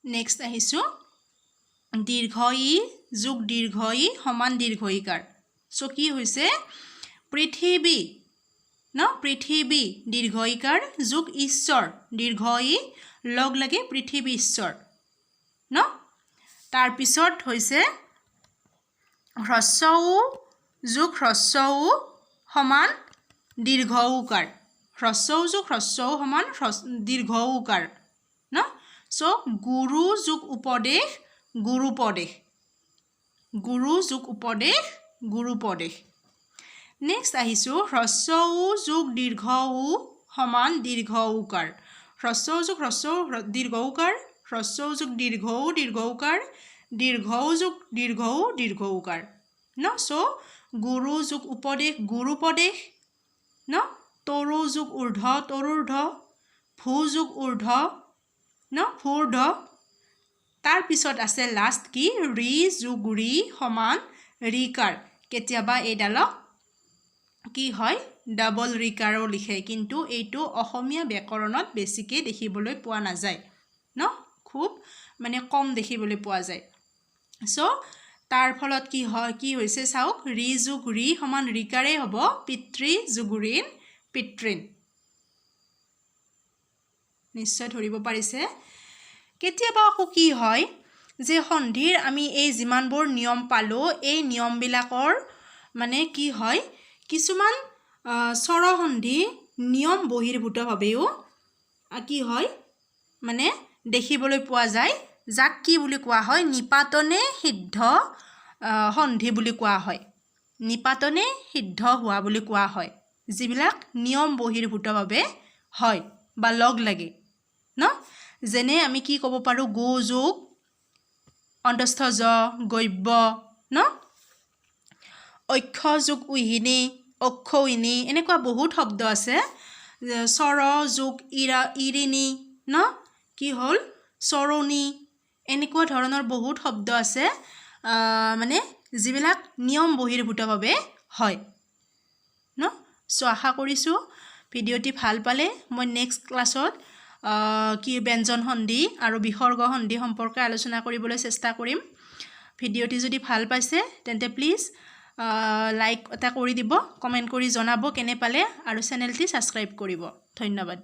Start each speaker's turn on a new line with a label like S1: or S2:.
S1: next আহিছো দীৰ্ঘ ই যোগ দীৰ্ঘ ই সমান দীৰ্ঘ ইকাৰ সো কি হৈছে পৃথিৱী ন পৃথিৱী দীৰ্ঘ ইকাৰ যোগ ঈশ্বৰ দীৰ্ঘ ই লগ লাগে পৃথিৱী ঈশ্বৰ ন তাৰ পিছত হৈছে হ্ৰস্ব উ যোগ হ্ৰস্ব উ সমান দীৰ্ঘ উকাৰ হ্ৰস্ব উ যোগ হ্ৰস্ব উ সমান দীৰ্ঘ উকাৰ ন সো গুৰু যোগ উপদেশ গুৰুপদেশ গুৰু যোগ উপদেশ গুৰুপদেশ নেক্সট আহিছো হ্ৰস্ব উ যোগ দীৰ্ঘ উ সমান দীৰ্ঘ উকাৰ হ্ৰস্ব উ যোগ হ্ৰস্ব উ দীৰ্ঘ উকাৰ হ্ৰস্ব উ যোগ দীৰ্ঘ উ দীৰ্ঘ উকাৰ দীৰ্ঘ উ যোগ দীৰ্ঘ উ দীৰ্ঘ উকাৰ ন সো গুৰু যোগ উপদেশ গুৰুপদেশ ন তৰু যোগ ঊৰ্ধ্ব তৰুৰ্ধ ভূ যোগ ঊৰ্ধ্ব ন ভূৰ্ধ তাৰ পিছত আছে লাষ্ট কি ৰি যোগ ৰি সমান ৰিকাৰ কেতিয়াবা এইডালক কি হয় ডাবল ৰিকাৰো লিখে কিন্তু এইটো অসমীয়া ব্যাকৰণত বেছিকৈ দেখিবলৈ পোৱা নাযায় ন খুব মানে কম দেখিবলৈ পোৱা যায় সো তাৰ ফলত কি হয় কি হৈছে চাওক ৰি যোগ ৰি সমান ৰিকাৰে হ'ব পিতৃ যোগ ঋণ পিতৃণ নিশ্চয় ধৰিব পাৰিছে কেতিয়াবা আকৌ কি হয় যে সন্ধিৰ আমি এই যিমানবোৰ নিয়ম পালো এই নিয়মবিলাকৰ মানে কি হয় কিছুমান স্বৰসন্ধি নিয়ম বহিৰ্ভূতভাৱেও কি হয় মানে দেখিবলৈ পোৱা যায় যাক কি বুলি কোৱা হয় নিপাতনে সিদ্ধ সন্ধি বুলি কোৱা হয় নিপাতনে সিদ্ধ হোৱা বুলি কোৱা হয় যিবিলাক নিয়ম বহিৰ্ভূতভাৱে হয় বা লগ লাগে ন যেনে আমি কি ক'ব পাৰোঁ গো যোগ অন্তস্থ জ গব্য ন অক্ষ যোগ উহিনী অক্ষৌহিনী এনেকুৱা বহুত শব্দ আছে স্বৰ যোগ ইৰিণী ন কি হ'ল চৰণী এনেকুৱা ধৰণৰ বহুত শব্দ আছে মানে যিবিলাক নিয়ম বহিৰ্ভূতভাৱে হয় ন সো আশা কৰিছোঁ ভিডিঅ'টি ভাল পালে মই নেক্সট ক্লাছত কি ব্যঞ্জন সন্ধি আৰু বিসৰ্গ সন্ধি সম্পৰ্কে আলোচনা কৰিবলৈ চেষ্টা কৰিম ভিডিঅ'টি যদি ভাল পাইছে তেন্তে প্লিজ লাইক এটা কৰি দিব কমেণ্ট কৰি জনাব কেনে পালে আৰু চেনেলটি ছাবস্ক্ৰাইব কৰিব ধন্যবাদ